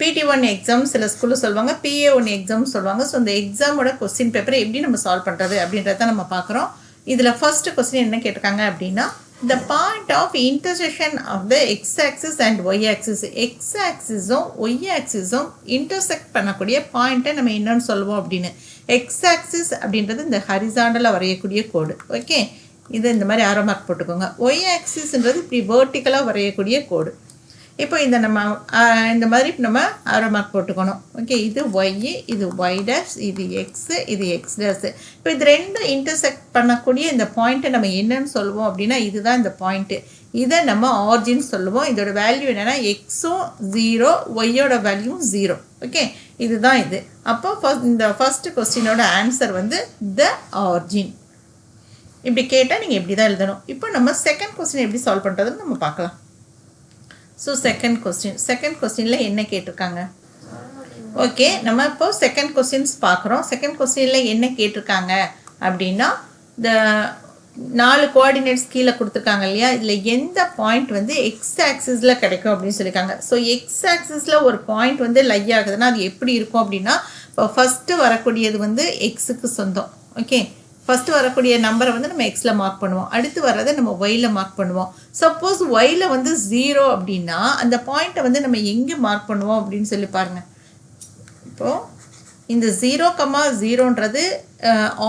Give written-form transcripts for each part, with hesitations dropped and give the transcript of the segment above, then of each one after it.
PT1 exam சில ஸ்கூலில் சொல்லுவாங்க, PA1 எக்ஸாம் சொல்லுவாங்க. ஸோ இந்த எக்ஸாமோட கொஸ்டின் பேப்பரை எப்படி நம்ம சால்வ் பண்ணுறது அப்படின்றத நம்ம பார்க்குறோம். இதில் ஃபர்ஸ்ட் கொஸ்டின் என்ன கேட்டிருக்காங்க அப்படின்னா, the point of intersection of the x-axis and y-axis, x-axisம் y-axisம் intersect பண்ணக்கூடிய பாயிண்ட்டை நம்ம என்னன்னு சொல்லுவோம் அப்படின்னு. x-axis அப்படின்றது இந்த ஹரிசாண்டலாக வரையக்கூடிய கோடு. ஓகே, இது இந்த மாதிரி ஆரோ மார்க் போட்டுக்கோங்க. y-axisன்றது இப்படி வேர்ட்டிக்கலாக வரையக்கூடிய கோடு. இப்போ இந்த நம்ம இந்த மாதிரி நம்ம ஆரோ மார்க் போட்டுக்கணும். ஓகே, இது y, இது y டேஷ், இது x, இது x டேஷ். இப்போ இது ரெண்டும் இன்டர்செக்ட் பண்ணக்கூடிய இந்த பாயிண்ட்டை நம்ம என்னன்னு சொல்லுவோம் அப்படின்னா, இதுதான் இந்த பாயிண்ட்டு. இதை நம்ம ஆரிஜின் சொல்லுவோம். இதோட வேல்யூ என்னென்னா எக்ஸும் 0, ஒய்யோட வேல்யூ 0. ஓகே, இதுதான் இது. அப்போ இந்த ஃபர்ஸ்ட் கொஸ்டினோட ஆன்சர் வந்து த ஆரிஜின். இப்படி கேட்டால் நீங்கள் இப்படி தான் எழுதணும். இப்போ நம்ம செகண்ட் கொஸ்டின் எப்படி சால்வ் பண்ணுறதுன்னு நம்ம பார்க்கலாம். ஸோ செகண்ட் கொஸ்டினில் என்ன கேட்டிருக்காங்க? ஓகே, நம்ம இப்போ செகண்ட் கொஸ்டின்ஸ் பார்க்குறோம். செகண்ட் கொஸ்டினில் என்ன கேட்டிருக்காங்க அப்படின்னா, இந்த 4 கோஆர்டினேட்ஸ் கீழே கொடுத்துருக்காங்க இல்லையா, இதில் எந்த பாயிண்ட் வந்து எக்ஸ் ஆக்சிஸில் கிடைக்கும் அப்படின்னு சொல்லியிருக்காங்க. ஸோ எக்ஸ் ஆக்சிஸில் ஒரு பாயிண்ட் வந்து லை ஆகுதுன்னா அது எப்படி இருக்கும் அப்படின்னா, இப்போ ஃபஸ்ட்டு வரக்கூடியது வந்து எக்ஸுக்கு சொந்தம். ஓகே, ஃபஸ்ட்டு வரக்கூடிய நம்பரை வந்து நம்ம எக்ஸில் மார்க் பண்ணுவோம், அடுத்து வர்றதை நம்ம ஒயில் மார்க் பண்ணுவோம். சப்போஸ் ஒயில் வந்து 0 அப்படின்னா அந்த பாயிண்ட்டை வந்து நம்ம எங்கே மார்க் பண்ணுவோம் அப்படின்னு சொல்லி பாருங்கள். இப்போது இந்த 0,0ன்றது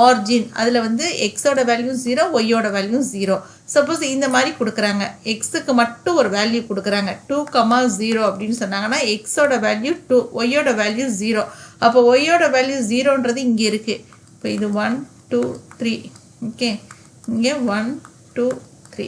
ஆர்ஜின், அதில் வந்து எக்ஸோட வேல்யூ 0, ஒய்யோட வேல்யூ 0. சப்போஸ் இந்த மாதிரி கொடுக்குறாங்க, எக்ஸுக்கு மட்டும் ஒரு வேல்யூ கொடுக்குறாங்க 2,0 அப்படின்னு சொன்னாங்கன்னா எக்ஸோட வேல்யூ 2, ஒய்யோட வேல்யூ 0. அப்போ ஒய்யோட வேல்யூ 0ன்றது இங்கே இருக்குது. இப்போ இது 1, 2, 3. ஓகே, இங்கே 1, 2, 3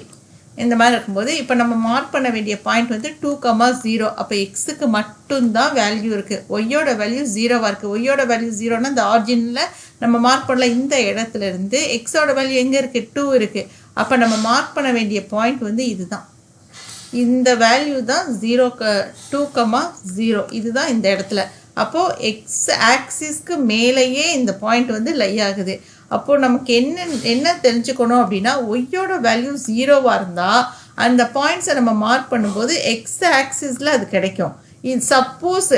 இந்த மாதிரி இருக்கும்போது இப்போ நம்ம மார்க் பண்ண வேண்டிய பாயிண்ட் வந்து 2,0. அப்போ எக்ஸுக்கு மட்டும்தான் வேல்யூ இருக்குது, ஒய்யோட வேல்யூ 0வாக இருக்குது. ஒய்யோட வேல்யூ 0னா இந்த ஆர்ஜினில் நம்ம மார்க் பண்ணல இந்த இடத்துல இருந்து எக்ஸோட வேல்யூ எங்கே இருக்குது? 2 இருக்குது. அப்போ நம்ம மார்க் பண்ண வேண்டிய பாயிண்ட் வந்து இதுதான், இந்த வேல்யூ தான் 2,0. இதுதான் இந்த இடத்துல. அப்போது எக்ஸ் ஆக்சிஸ்க்கு மேலேயே இந்த பாயிண்ட் வந்து லை ஆகுது. அப்போது நமக்கு என்ன தெரிஞ்சுக்கணும் அப்படின்னா, ஒய்யோட வேல்யூ 0வாக இருந்தால் அந்த பாயிண்ட்ஸை நம்ம மார்க் பண்ணும்போது எக்ஸ் ஆக்சிஸில் அது கிடைக்கும். இது சப்போஸ்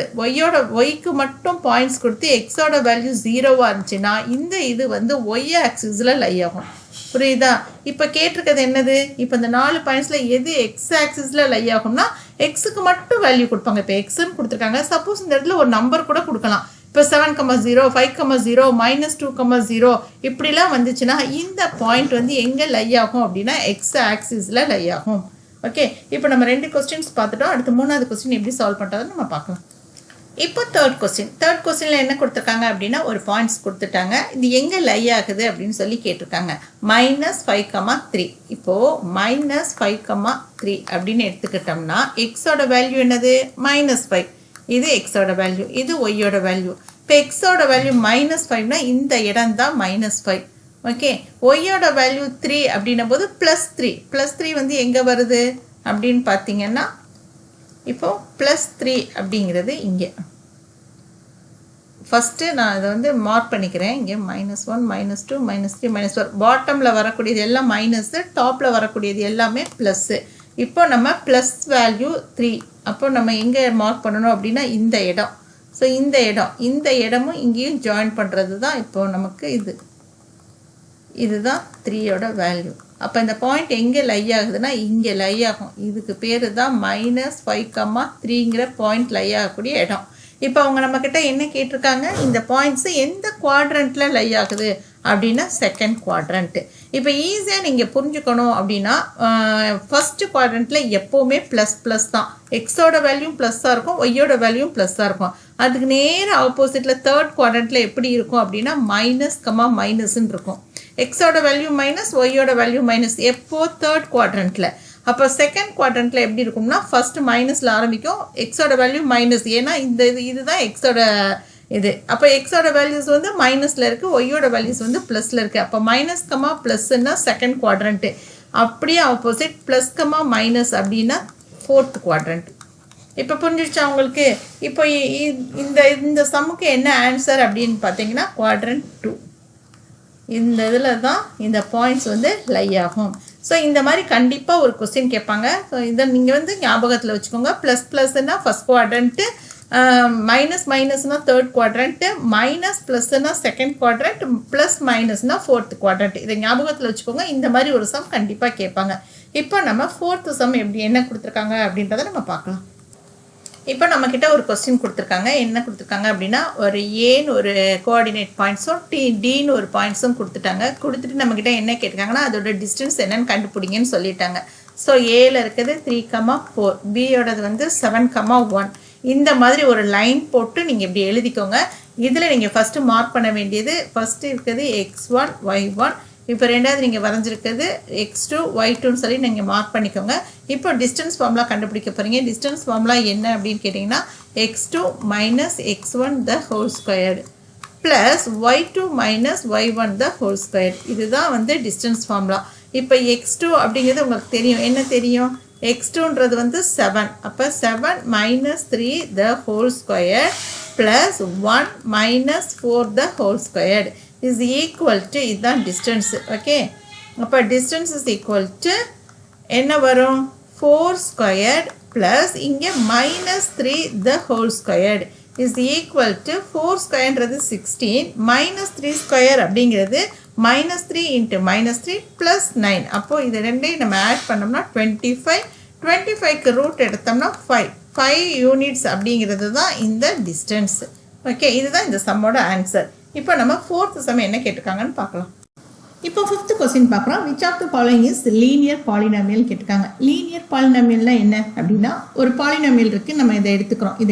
ஒய்க்கு மட்டும் பாயிண்ட்ஸ் கொடுத்து எக்ஸோட வேல்யூ 0வாக இருந்துச்சுன்னா இந்த இது வந்து ஒய் ஆக்சிஸில் லை ஆகும். புரியுதா? இப்போ கேட்டிருக்கிறது என்னது? இப்போ இந்த 4 பாயிண்ட்ஸில் எது எக்ஸ் ஆக்சிஸில் லை ஆகும்னா எக்ஸுக்கு மட்டும் வேல்யூ கொடுப்பாங்க. இப்போ எக்ஸ்ன்னு கொடுத்துருக்காங்க, சப்போஸ் இந்த இடத்துல ஒரு நம்பர் கூட கொடுக்கலாம். இப்போ 7,0, 5,0, -2,0 இப்படிலாம் வந்துச்சுன்னா இந்த பாயிண்ட் வந்து எங்கே லை ஆகும் அப்படின்னா எக்ஸ் ஆக்சிஸில் லை ஆகும். ஓகே, இப்போ நம்ம 2 கொஸ்டின்ஸ் பார்த்துட்டோம். அடுத்து 3வது கொஸ்டின் எப்படி சால்வ் பண்ணுறதுன்னு நம்ம பார்க்கலாம். இப்போ தேர்ட் கொஸ்டினில் என்ன கொடுத்துருக்காங்க அப்படின்னா, ஒரு பாயிண்ட்ஸ் கொடுத்துட்டாங்க, இது எங்கே லை ஆகுது அப்படின்னு சொல்லி கேட்டிருக்காங்க. -5,3. இப்போது -5,3 அப்படின்னு எடுத்துக்கிட்டோம்னா எக்ஸோட வேல்யூ என்னது? -5. இது எக்ஸோட வேல்யூ, இது ஒய்யோட வேல்யூ. இப்போ எக்ஸோட வேல்யூ -5னா இந்த இடம் தான் -5. ஓகே, ஒய்யோட வேல்யூ 3 அப்படின்னும் போது +3 வந்து எங்கே வருது அப்படின்னு பார்த்தீங்கன்னா, இப்போ +3 அப்படிங்கிறது இங்கே. ஃபஸ்ட்டு நான் இதை வந்து மார்க் பண்ணிக்கிறேன். இங்கே -1, -2, -3, -4. பாட்டமில் வரக்கூடியது எல்லாம் மைனஸு, டாப்பில் வரக்கூடியது எல்லாமே ப்ளஸ்ஸு. இப்போ நம்ம ப்ளஸ் வேல்யூ 3. அப்போ நம்ம எங்கே மார்க் பண்ணணும் அப்படின்னா இந்த இடம். ஸோ இந்த இடமும் இங்கேயும் ஜாயின் பண்ணுறது தான் இப்போது நமக்கு இதுதான் 3யோட வேல்யூ. அப்போ இந்த பாயிண்ட் எங்கே லை ஆகுதுன்னா இங்கே லை ஆகும். இதுக்கு பேர் தான் -5,3ங்கிற பாயிண்ட் லை ஆகக்கூடிய இடம். இப்போ அவங்க நம்மக்கிட்ட என்ன கேட்டிருக்காங்க, இந்த பாயிண்ட்ஸு எந்த குவாட்ரண்ட்டில் லை ஆகுது அப்படின்னா செகண்ட் குவாட்ரண்ட்டு. இப்போ ஈஸியாக நீங்கள் புரிஞ்சுக்கணும் அப்படின்னா, ஃபஸ்ட்டு குவாட்ரண்ட்டில் எப்போவுமே ++ தான். எக்ஸோட வேல்யூ ப்ளஸ்ஸாக இருக்கும், ஒய்யோட வேல்யூ ப்ளஸ்ஸாக இருக்கும். அதுக்கு நேர ஆப்போசிட்டில் தேர்ட் குவாட்ரண்ட்டில் எப்படி இருக்கும் அப்படின்னா -, இருக்கும். எக்ஸோட வேல்யூ மைனஸ், ஒய்யோட வேல்யூ மைனஸ், எப்போ தேர்ட் குவாட்ரண்ட்டில். அப்போ செகண்ட் குவாட்ரண்ட்டில் எப்படி இருக்கும்னா, ஃபஸ்ட்டு மைனஸில் ஆரம்பிக்கும், எக்ஸோட வேல்யூ மைனஸ், ஏன்னா இதுதான் எக்ஸோட இது. அப்போ எக்ஸோட வேல்யூஸ் வந்து மைனஸில் இருக்குது, ஒய்யோட வேல்யூஸ் வந்து ப்ளஸில் இருக்குது. அப்போ -, செகண்ட் குவாட்ரண்ட்டு. அப்படியே ஆப்போசிட் +, அப்படின்னா ஃபோர்த் குவாட்ரண்ட். இப்போ புரிஞ்சிடுச்சா உங்களுக்கு? இப்போ இந்த சம்முக்கு என்ன ஆன்சர் அப்படின்னு பார்த்தீங்கன்னா குவாட்ரண்ட் 2. இந்த இதில் தான் இந்த பாயிண்ட்ஸ் வந்து லை ஆகும். ஸோ இந்த மாதிரி கண்டிப்பாக ஒரு கொஸ்டின் கேட்பாங்க. ஸோ இதை நீங்கள் வந்து ஞாபகத்தில் வச்சுக்கோங்க. ++ன்னா ஃபஸ்ட் குவாட்ரண்ட்டு, மைனஸ் மைனஸ்னா தேர்ட் குவாட்ரண்ட்டு, மைனஸ் ப்ளஸ்னா செகண்ட் குவாட்ரண்ட், ப்ளஸ் மைனஸ்னா ஃபோர்த் குவாட்ரண்ட். இதை ஞாபகத்தில் வச்சுக்கோங்க. இந்த மாதிரி ஒரு சம் கண்டிப்பாக கேட்பாங்க. இப்போ நம்ம ஃபோர்த்து சம் எப்படி என்ன கொடுத்துருக்காங்க அப்படின்றத நம்ம பார்க்கலாம். இப்போ நம்மக்கிட்ட ஒரு கொஸ்டின் கொடுத்துருக்காங்க. என்ன கொடுத்துருக்காங்க அப்படின்னா, ஒரு ஏன்னு ஒரு கோஆர்டினேட் பாயிண்ட்ஸும் டின்னு ஒரு பாயிண்ட்ஸும் கொடுத்துட்டாங்க. கொடுத்துட்டு நம்மக்கிட்ட என்ன கேட்டிருக்காங்கன்னா, அதோட டிஸ்டன்ஸ் என்னன்னு கண்டுபிடிங்கன்னு சொல்லிட்டாங்க. ஸோ ஏல இருக்கிறது 3,4, பியோடது வந்து 7,1. இந்த மாதிரி ஒரு லைன் போட்டு நீங்கள் இப்படி எழுதிக்கோங்க. இதில் நீங்கள் ஃபஸ்ட்டு மார்க் பண்ண வேண்டியது, ஃபஸ்ட்டு இருக்கிறது x1 y1. இப்போ ரெண்டாவது நீங்கள் வரைஞ்சிருக்கிறது x2 y2ன்னு சொல்லி நீங்கள் மார்க் பண்ணிக்கோங்க. இப்போ டிஸ்டன்ஸ் ஃபார்முலா கண்டுபிடிக்க போகிறீங்க. டிஸ்டன்ஸ் ஃபார்முலா என்ன அப்படின்னு கேட்டிங்கன்னா, x2 minus x1 the whole squared plus y2 minus y1 the whole squared. இதுதான் வந்து டிஸ்டன்ஸ் ஃபார்முலா. இப்போ x2 அப்படிங்கிறது உங்களுக்கு தெரியும். என்ன தெரியும்? x2ன்றது வந்து 7. அப்போ 7 minus 3 the whole square plus 1 minus 4 the whole squared is equal to இதுதான் distance. ஓகே, அப்போ distance is equal to என்ன வரும்? 4 squared plus இங்கே minus 3 the whole squared is equal to 4 squareன்றது 16 minus 3 square அப்படிங்கிறது minus 3 into minus 3 plus 9. அப்போ இது ரெண்டையும் நம்ம ஆட் பண்ணோம்னா 25. 25க்கு ரூட் எடுத்தோம்னா 5 யூனிட்ஸ் அப்படிங்கிறது தான் இந்த டிஸ்டன்ஸ். ஓகே, இதுதான் இந்த சம்மோட ஆன்சர். இப்போ நம்ம ஃபோர்த்து சம் என்ன கேட்டிருக்காங்கன்னு பார்க்கலாம். இப்போ ஃபிஃப்த் கொஸ்டின் பார்க்குறோம். Which of the following is linear polynomial கேட்டிருக்காங்க. லீனியர் பாலினாமியல்னா என்ன அப்படின்னா, ஒரு பாலினாமியல் இருக்குது, நம்ம இதை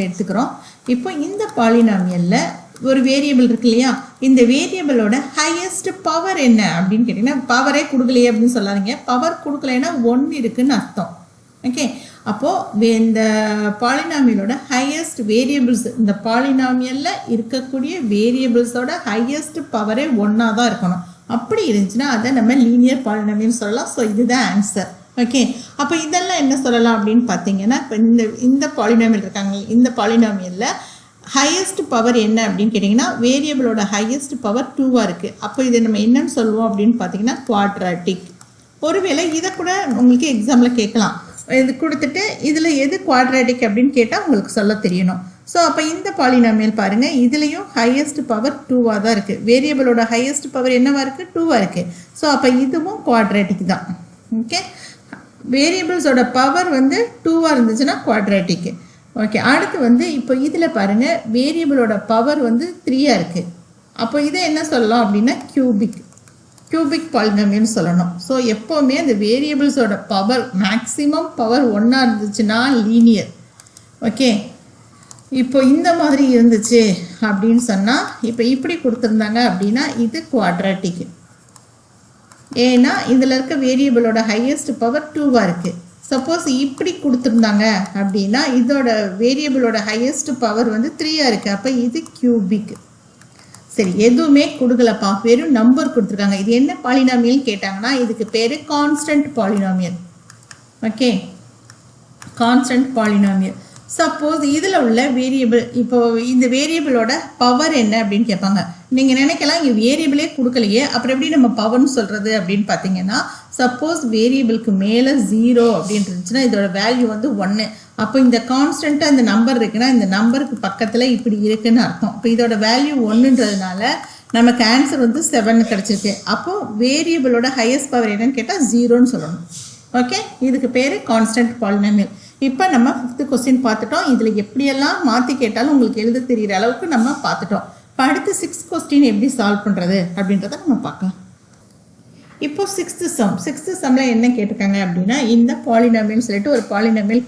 எடுத்துக்கிறோம். இப்போ இந்த பாலினாமியலில் ஒரு வேரியபிள் இருக்கு இல்லையா, இந்த வேரியபிளோட ஹையஸ்ட் பவர் என்ன அப்படின்னு கேட்டிங்கன்னா, பவரே கொடுக்கலையே அப்படின்னு சொல்லாதீங்க. பவர் கொடுக்கலைன்னா 1 இருக்குன்னு அர்த்தம். ஓகே, அப்போது இந்த பாலினாமியலோட ஹையஸ்ட் வேரியபிள்ஸ், இந்த பாலினாமியலில் இருக்கக்கூடிய வேரியபிள்ஸோட ஹையஸ்ட் பவரே 1 தான் இருக்கணும். அப்படி இருந்துச்சுன்னா அதை நம்ம லீனியர் பாலினாமியல் சொல்லலாம். ஸோ இதுதான் ஆன்சர். ஓகே, அப்போ இதெல்லாம் என்ன சொல்லலாம் அப்படின்னு பார்த்தீங்கன்னா, இப்போ இந்த பாலினாமியல் இருக்காங்க, இந்த பாலினாமியலில் ஹையஸ்ட் பவர் என்ன அப்படின்னு கேட்டிங்கன்னா, வேரியபிளோட ஹையஸ்ட் பவர் 2 இருக்குது. அப்போ இதை நம்ம என்னன்னு சொல்லுவோம் அப்படின்னு பார்த்தீங்கன்னா, குவாட்ராட்டிக். ஒருவேளை இதை கூட உங்களுக்கு எக்ஸாமில் கேட்கலாம். இது கொடுத்துட்டு இதில் எது குவாட்ராட்டிக் அப்படின்னு கேட்டால் உங்களுக்கு சொல்ல தெரியணும். ஸோ அப்போ இந்த பாலினாமியல் பாருங்கள், இதுலேயும் ஹையஸ்ட் பவர் 2 தான் இருக்குது. வேரியபிளோட ஹையஸ்ட் பவர் என்னவா இருக்குது? 2 இருக்குது. ஸோ அப்போ இதுவும் குவாட்ராட்டிக் தான். ஓகே, வேரியபிள்ஸோட பவர் வந்து 2 இருந்துச்சுன்னா குவாட்ராட்டிக். ஓகே, அடுத்து வந்து இப்போ இதில் பாருங்கள், வேரியபிளோட பவர் வந்து 3 இருக்குது. அப்போ இதை என்ன சொல்லலாம் அப்படின்னா கியூபிக் பாலினாமியல்னு சொல்லணும். ஸோ எப்போவுமே அந்த வேரியபிள்ஸோட பவர் மேக்ஸிமம் பவர் 1 இருந்துச்சுன்னா லீனியர். ஓகே, இப்போ இந்த மாதிரி இருந்துச்சு அப்படின்னு சொன்னால், இப்போ இப்படி கொடுத்துருந்தாங்க அப்படின்னா இது குவாட்ராட்டிக். ஏன்னா இதில் இருக்க வேரியபிளோட ஹையஸ்ட் பவர் 2 இருக்குது. சப்போஸ் இப்படி கொடுத்துருந்தாங்க அப்படின்னா இதோட வேரியபிளோட ஹையஸ்ட் பவர் வந்து 3 இருக்குது. அப்போ இது கியூபிக். சரி, எதுவுமே கொடுக்கலப்பா, வெறும் நம்பர் கொடுத்துருக்காங்க. இது என்ன பாலினாமியல் கேட்டாங்கன்னா, இதுக்கு பேர் constant polynomial. Okay, constant polynomial. Suppose இதில் உள்ள வேரியபிள், இப்போ இந்த வேரியபிளோட பவர் என்ன அப்படின்னு கேட்பாங்க. நீங்கள் நினைக்கலாம் இங்கே வேரியபிளே கொடுக்கலையே, அப்புறம் எப்படி நம்ம பவர்னு சொல்கிறது அப்படின்னு பார்த்தீங்கன்னா, சப்போஸ் வேரியபிளுக்கு மேலே 0 அப்படின்னு இருந்துச்சுன்னா இதோட வேல்யூ வந்து 1. அப்போ இந்த கான்ஸ்டண்ட்டாக இந்த நம்பர் இருக்குன்னா இந்த நம்பருக்கு பக்கத்தில் இப்படி இருக்குன்னு அர்த்தம். இப்போ இதோட வேல்யூ 1ன்றதுனால நமக்கு ஆன்சர் வந்து 7 கிடச்சிருக்கு. அப்போது வேரியபிளோட ஹையஸ்ட் பவர் என்னன்னு கேட்டால் 0ன்னு சொல்லணும். ஓகே, இதுக்கு பேர் கான்ஸ்டன்ட் பாலினாமியல். இப்போ நம்ம 5th கொஸ்டின் பார்த்துட்டோம். இதில் எப்படியெல்லாம் மாற்றி கேட்டாலும் உங்களுக்கு எழுத தெரிகிற அளவுக்கு நம்ம பார்த்துட்டோம். இப்போ அடுத்து 6th கொஸ்டின் எப்படி சால்வ் பண்ணுறது அப்படின்றத நம்ம பார்க்கலாம். இப்போ 6th சம்மில் என்ன கேட்டிருக்காங்க அப்படின்னா, இந்த பாலினாமியல் சொல்லிட்டு ஒரு பாலினாமியல்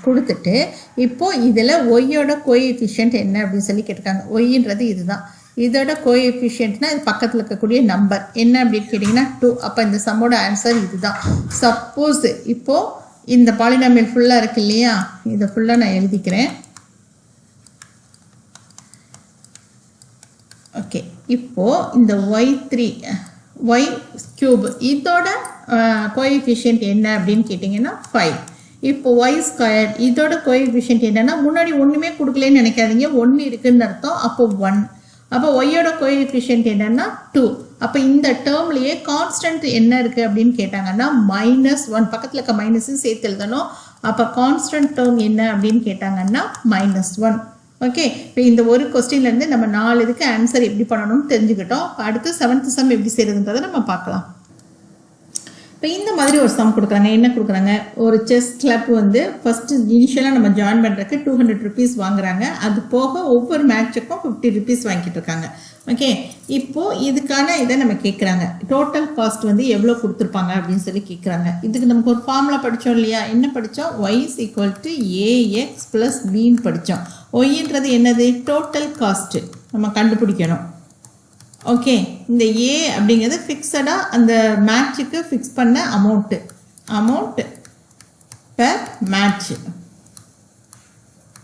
கொடுத்துட்டு இப்போ இதில் ஒய்யோட கோஎஃபிஷியன்ட் என்ன அப்படின்னு சொல்லி கேட்டிருக்காங்க. ஒய்ன்றது இதுதான், இதோட கோஎஃபிஷியன்ட்னா இது பக்கத்தில் இருக்கக்கூடிய நம்பர் என்ன அப்படின்னு கேட்டிங்கன்னா 2. அப்போ இந்த சம்மோட ஆன்சர் இதுதான். சப்போஸ் இப்போது இந்த பாலினாமியல் ஃபுல்லாக இருக்கு இல்லையா, இதை ஃபுல்லாக நான் எழுதிக்கிறேன். ஓகே, இப்போது இந்த y கியூப் இதோட கோஎஃபிஷியன்ட் என்ன அப்படின்னு கேட்டிங்கன்னா 5. இப்போ y ஸ்கொயர் இதோட கோஎஃபிஷியன்ட் என்னன்னா, முன்னாடி ஒன்றுமே கொடுக்கலன்னு நினைக்காதீங்க, 1 இருக்குன்னு அர்த்தம். அப்போ 1. அப்போ ஒய்யோட கோஎஃபிஷியன்ட் என்னன்னா 2. அப்போ இந்த டேர்ம்லேயே கான்ஸ்டன்ட் என்ன இருக்குது அப்படின்னு கேட்டாங்கன்னா -1. பக்கத்தில் இருக்க மைனஸும் சேர்த்து எழுதணும். அப்போ கான்ஸ்டன்ட் டேர்ம் என்ன அப்படின்னு கேட்டாங்கன்னா -1. ஓகே, இப்போ இந்த ஒரு கொஸ்டின்லேருந்து நம்ம 4 இதுக்கு ஆன்சர் எப்படி பண்ணணும்னு தெரிஞ்சுக்கிட்டோம். அடுத்து 7th சம் எப்படி செய்கிறதுன்றதை நம்ம பார்க்கலாம். இப்போ இந்த மாதிரி ஒரு சம் கொடுக்குறாங்க. என்ன கொடுக்குறாங்க, ஒரு செஸ் கிளப் வந்து ஃபஸ்ட்டு இனிஷியலாக நம்ம ஜாயின் பண்ணுறதுக்கு 200 rupees வாங்குறாங்க. அது போக ஒவ்வொரு மேட்சுக்கும் 50 rupees வாங்கிட்டு இருக்காங்க. ஓகே, இப்போது இதுக்கான இதை நம்ம கேட்குறாங்க, டோட்டல் காஸ்ட் வந்து எவ்வளோ கொடுத்துருப்பாங்க அப்படின்னு சொல்லி கேட்குறாங்க. இதுக்கு நமக்கு ஒரு ஃபார்முலா படித்தோம் இல்லையா, என்ன படித்தோம், y = ax + bன்னு படித்தோம். ஒய்ன்றது என்னது, டோட்டல் காஸ்ட்டு நம்ம கண்டுபிடிக்கணும். ஓகே, இந்த ஏ அப்படிங்கிறது ஃபிக்ஸடாக அந்த மேட்சுக்கு ஃபிக்ஸ் பண்ண அமௌண்ட் பெர் மேட்ச்.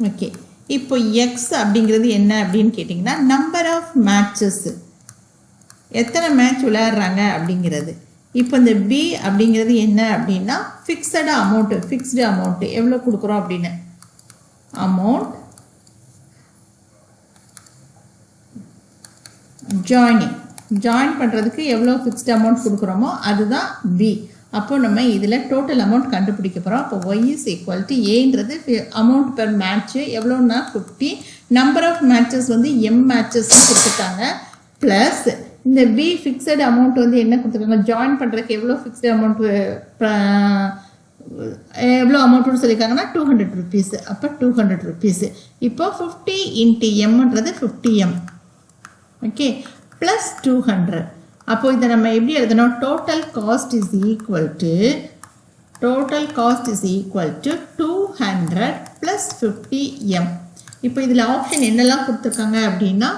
ஓகே, இப்போ எக்ஸ் அப்படிங்கிறது என்ன அப்படின்னு கேட்டிங்கன்னா நம்பர் ஆஃப் மேட்சஸ், எத்தனை மேட்ச் விளையாடுறாங்க அப்படிங்கிறது. இப்போ இந்த பி அப்படிங்கிறது என்ன அப்படின்னா ஃபிக்ஸடு அமௌண்ட்டு எவ்வளோ கொடுக்குறோம் அப்படின்னு, அமௌண்ட் ஜாயின் பண்ணுறதுக்கு எவ்வளோ ஃபிக்ஸ்டு அமௌண்ட் கொடுக்குறோமோ அதுதான் பி. அப்போ நம்ம இதில் டோட்டல் அமௌண்ட் கண்டுபிடிக்க போகிறோம். அப்போ y = ஏன்றது அமௌண்ட் பெர் மேட்ச்சு எவ்வளோன்னா 50, நம்பர் ஆஃப் மேட்சஸ் வந்து m மேட்சஸ் கொடுத்துருக்காங்க, ப்ளஸ் இந்த பி ஃபிக்ஸடு அமௌண்ட் வந்து என்ன கொடுத்துருக்காங்க, ஜாயின் பண்ணுறதுக்கு எவ்வளோ ஃபிக்ஸ்டு அமௌண்ட்டு எவ்வளோ அமௌண்ட்டுன்னு சொல்லியிருக்காங்கன்னா 200 rupees. அப்போ 200 rupees. இப்போ 50 × mன்றது 50m. Okay, plus 200. அப்போ இதை நம்ம எப்படி எழுதணும், total cost is equal to 200 + 50m. இப்போ இதில் ஆப்ஷன் என்னெல்லாம் கொடுத்துருக்காங்க அப்படின்னா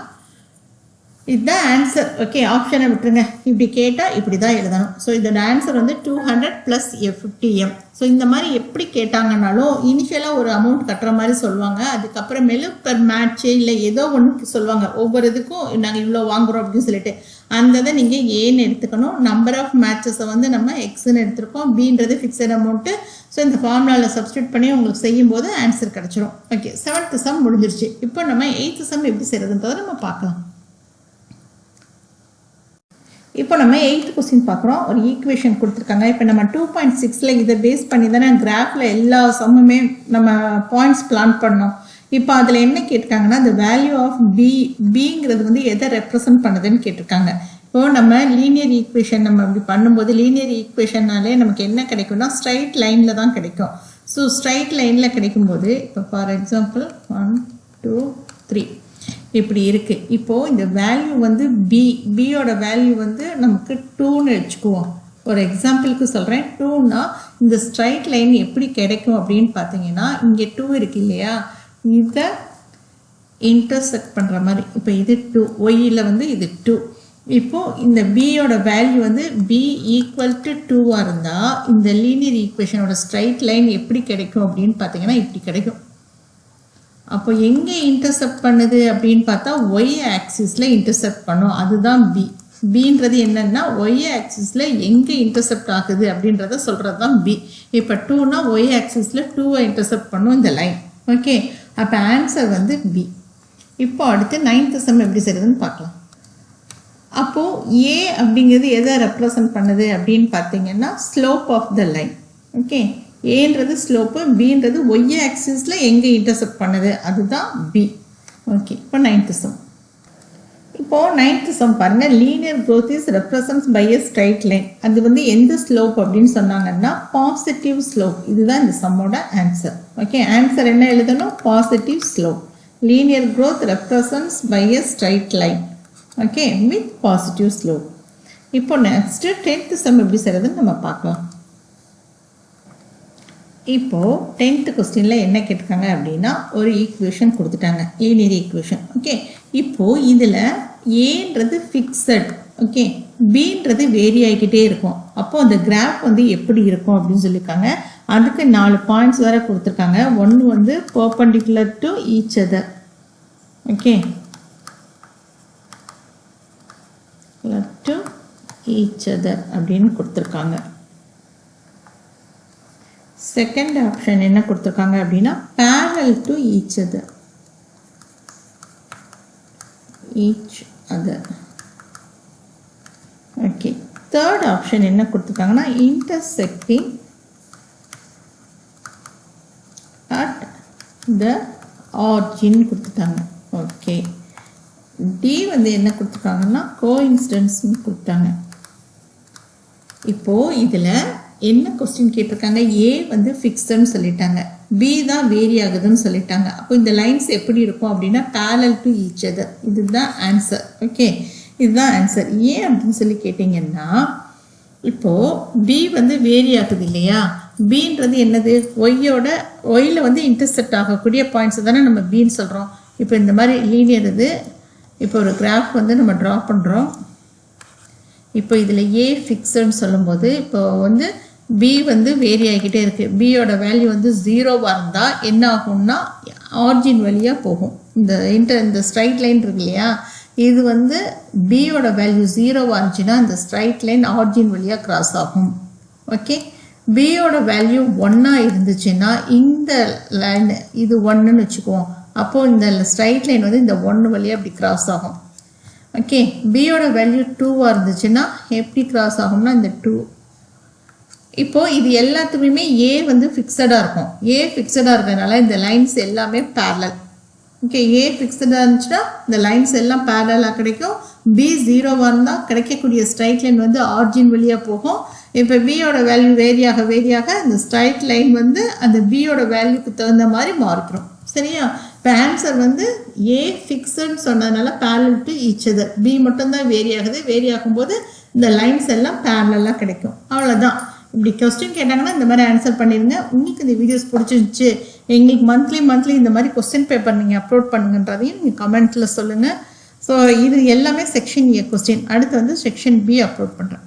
இதுதான் ஆன்சர். ஓகே, ஆப்ஷனை விட்டுருங்க, இப்படி கேட்டால் இப்படி தான் எழுதணும். ஸோ இதோட ஆன்சர் வந்து 200 + 50m. ஸோ இந்த மாதிரி எப்படி கேட்டாங்கன்னாலும் இனிஷியலாக ஒரு அமௌண்ட் கட்டுற மாதிரி சொல்லுவாங்க, அதுக்கப்புறமேலு பெர் மேட்ச்சு இல்லை ஏதோ ஒன்று சொல்லுவாங்க, ஒவ்வொரு இதுக்கும் நாங்கள் இவ்வளோ வாங்குகிறோம் அப்படின்னு சொல்லிட்டு அந்த இதை நீங்கள் ஏன்னு எடுத்துக்கணும். நம்பர் ஆஃப் மேட்சஸை வந்து நம்ம எக்ஸ்ன்னு எடுத்துருக்கோம், பின்றது ஃபிக்ஸட் அமௌண்ட்டு. ஸோ இந்த ஃபார்முலாவில் சப்ஸ்டியூட் பண்ணி உங்களுக்கு செய்யும்போது ஆன்சர் கிடச்சிரும். ஓகே, 7th சம் முடிஞ்சிருச்சு. இப்போ நம்ம 8th சம் எப்படி செய்கிறதுன்றதை நம்ம பார்க்கலாம். இப்போ நம்ம 8th கொஸ்டின் பார்க்குறோம். ஒரு ஈக்குவேஷன் கொடுத்துருக்காங்க. இப்போ நம்ம 2.6ல் இதை பேஸ் பண்ணி தானே கிராஃபில் எல்லா சம்முமே நம்ம பாயிண்ட்ஸ் பிளான் பண்ணோம். இப்போ அதில் என்ன கேட்டிருக்காங்கன்னா the value of பிங்கிறது வந்து எதை ரெப்ரசன்ட் பண்ணுதுன்னு கேட்டிருக்காங்க. இப்போது நம்ம லீனியர் ஈக்குவேஷன் நம்ம அப்படி பண்ணும்போது லீனியர் ஈக்குவேஷன்னாலே நமக்கு என்ன கிடைக்கும்னா ஸ்ட்ரைட் லைனில் தான் கிடைக்கும். ஸோ ஸ்ட்ரைட் லைனில் கிடைக்கும்போது இப்போ ஃபார் எக்ஸாம்பிள் 1 2 3 இப்படி இருக்குது. இப்போது இந்த வேல்யூ வந்து பியோட வேல்யூ வந்து நமக்கு 2ன்னு வச்சுக்குவோம். ஒரு எக்ஸாம்பிளுக்கு சொல்கிறேன், 2னா இந்த ஸ்ட்ரைட் லைன் எப்படி கிடைக்கும் அப்படின்னு பார்த்தீங்கன்னா இங்கே 2 இருக்கு இல்லையா, இதை இன்டர்செக்ட் பண்ணுற மாதிரி. இப்போ இது 2, ஒய்யில் வந்து இது 2. இப்போது இந்த பியோட வேல்யூ வந்து b = 2ஆக இருந்தால் இந்த லீனியர் ஈக்குவேஷனோட ஸ்ட்ரைட் லைன் எப்படி கிடைக்கும் அப்படின்னு பார்த்தீங்கன்னா இப்படி கிடைக்கும். அப்போ எங்கே இன்டர்செப்ட் பண்ணுது அப்படின்னு பார்த்தா ஒய் ஆக்சிஸில் இன்டர்செப்ட் பண்ணும், அதுதான் பின்றது என்னன்னா ஒய் ஆக்சிஸில் எங்கே இன்டர்செப்ட் ஆகுது அப்படின்றத சொல்கிறது தான் பி. இப்போ 2னா ஒய் ஆக்சிஸில் 2வை இன்டர்செப்ட் பண்ணும் இந்த லைன். ஓகே, அப்போ ஆன்சர் வந்து பி. இப்போ அடுத்து 9th சம் எப்படி செய்கிறதுன்னு பார்க்கலாம். அப்போது ஏ அப்படிங்கிறது எதை ரெப்ரசன்ட் பண்ணுது அப்படின்னு பார்த்தீங்கன்னா slope of the line. Okay, ஏன்றது ஸ்லோப்பு, பின்றது ஒய் ஆக்சிஸில் எங்கே இன்டர்செப்ட் பண்ணுது அதுதான் பி. ஓகே, இப்போ 9th சம். இப்போது 9th சம் பாருங்கள், linear growth is represented by a straight line. அது வந்து எந்த ஸ்லோப் அப்படின்னு சொன்னாங்கன்னா பாசிட்டிவ் ஸ்லோப். இதுதான் இந்த சம்மோட ஆன்சர். ஓகே, ஆன்சர் என்ன எழுதணும், positive slope. Linear growth represents by a straight line. Okay, with positive slope. இப்போ நெக்ஸ்ட்டு 10th சம் எப்படி செய்கிறதுன்னு நம்ம பார்க்கலாம். இப்போது 10th கொஸ்டினில் என்ன கேட்டிருக்காங்க அப்படின்னா ஒரு ஈக்குவேஷன் கொடுத்துட்டாங்க, லீனியர் ஈக்குவேஷன். ஓகே, இப்போது இதில் ஏன்றது ஃபிக்ஸட், ஓகே, பின்றது வேரி ஆகிக்கிட்டே இருக்கும். அப்போது அந்த கிராஃப் வந்து எப்படி இருக்கும் அப்படின்னு சொல்லியிருக்காங்க. அதுக்கு 4 பாயிண்ட்ஸ் வேறு கொடுத்துருக்காங்க. ஒன்று வந்து perpendicular to each other, okay, to each other அப்படின்னு கொடுத்துருக்காங்க. செகண்ட் ஆப்ஷன் என்ன கொடுத்துருக்காங்க அப்படின்னா parallel to each other. Okay, third option என்ன கொடுத்துருக்காங்கன்னா intersecting at the ஆர்ஜின் கொடுத்துட்டாங்க. ஓகே, டி வந்து என்ன கொடுத்துருக்காங்கன்னா கோஇன்சிடென்ஸ்னு கொடுத்தாங்க. இப்போது இதில் என்ன கொஸ்டின் கேட்டிருக்காங்க, ஏ வந்து ஃபிக்ஸ்டுன்னு சொல்லிட்டாங்க, பி தான் வேரி ஆகுதுன்னு சொல்லிட்டாங்க. அப்போ இந்த லைன்ஸ் எப்படி இருக்கும் அப்படின்னா parallel to each other. இதுதான் ஆன்சர். ஓகே, இதுதான் ஆன்சர். ஏன் அப்படின்னு சொல்லி கேட்டிங்கன்னா, இப்போது பி வந்து வேரி ஆகுது இல்லையா, பின்றது என்னது, ஒய்யில் வந்து இன்டர்செக்ட் ஆகக்கூடிய பாயிண்ட்ஸ் தானே நம்ம பின்னு சொல்கிறோம். இப்போ இந்த மாதிரி லீனியர் இது, இப்போ ஒரு கிராஃப் வந்து நம்ம ட்ரா பண்ணுறோம். இப்போ இதில் ஏ ஃபிக்ஸ்டுன்னு சொல்லும்போது இப்போ வந்து பி வந்து வேரி ஆகிக்கிட்டே இருக்குது. பியோட வேல்யூ வந்து 0வாக இருந்தால் என்ன ஆகும்னா ஆர்ஜின் வழியாக போகும். இந்த ஸ்ட்ரைட் லைன் இருக்கு இல்லையா, இது வந்து பியோட வேல்யூ 0வாக இருந்துச்சுன்னா இந்த ஸ்ட்ரைட் லைன் ஆர்ஜின் வழியாக கிராஸ் ஆகும். ஓகே, பியோட வேல்யூ 1ஆக இருந்துச்சுன்னா இந்த லைன் இது 1ன்னு வச்சுக்குவோம். அப்போது இந்த ஸ்ட்ரைட் லைன் வந்து இந்த 1 வழியாக அப்படி கிராஸ் ஆகும். ஓகே, பியோட வேல்யூ 2வாக இருந்துச்சுன்னா எப்படி கிராஸ் ஆகும்னா இந்த 2. இப்போது இது எல்லாத்துக்குமே ஏ வந்து ஃபிக்ஸடாக இருக்கும். ஏ ஃபிக்ஸடாக இருக்கிறதுனால இந்த லைன்ஸ் எல்லாமே parallel. ஓகே, ஏ ஃபிக்ஸடாக இருந்துச்சுன்னா இந்த லைன்ஸ் எல்லாம் parallel கிடைக்கும். பி 0வாக இருந்தால் கிடைக்கக்கூடிய ஸ்ட்ரைட் லைன் வந்து ஆர்ஜின் வழியாக போகும். இப்போ பியோட வேல்யூ வேரியாக இந்த ஸ்ட்ரைட் லைன் வந்து அந்த பியோட வேல்யூக்கு தகுந்த மாதிரி மாறிக்கிறோம். சரியா, இப்போ ஆன்சர் வந்து ஏ ஃபிக்ஸ்டுன்னு சொன்னதுனால parallel to each other. P மட்டும்தான் வேரி ஆகுது. வேரி ஆகும்போது இந்த லைன்ஸ் எல்லாம் parallel கிடைக்கும். அவ்வளோதான். இப்படி கொஸ்டின் கேட்டாங்கன்னா இந்த மாதிரி ஆன்சர் பண்ணிடுங்க. உங்களுக்கு இந்த வீடியோஸ் பிடிச்சிருந்துச்சு, எங்களுக்கு மந்த்லி இந்த மாதிரி கொஸ்டின் பேப்பர் நீங்கள் அப்லோட் பண்ணுங்கன்றதையும் நீங்கள் கமெண்ட்டில் சொல்லுங்கள். ஸோ இது எல்லாமே செக்ஷன் ஏ கொஸ்டின். அடுத்து வந்து செக்ஷன் பி அப்லோட் பண்ணுறேன்.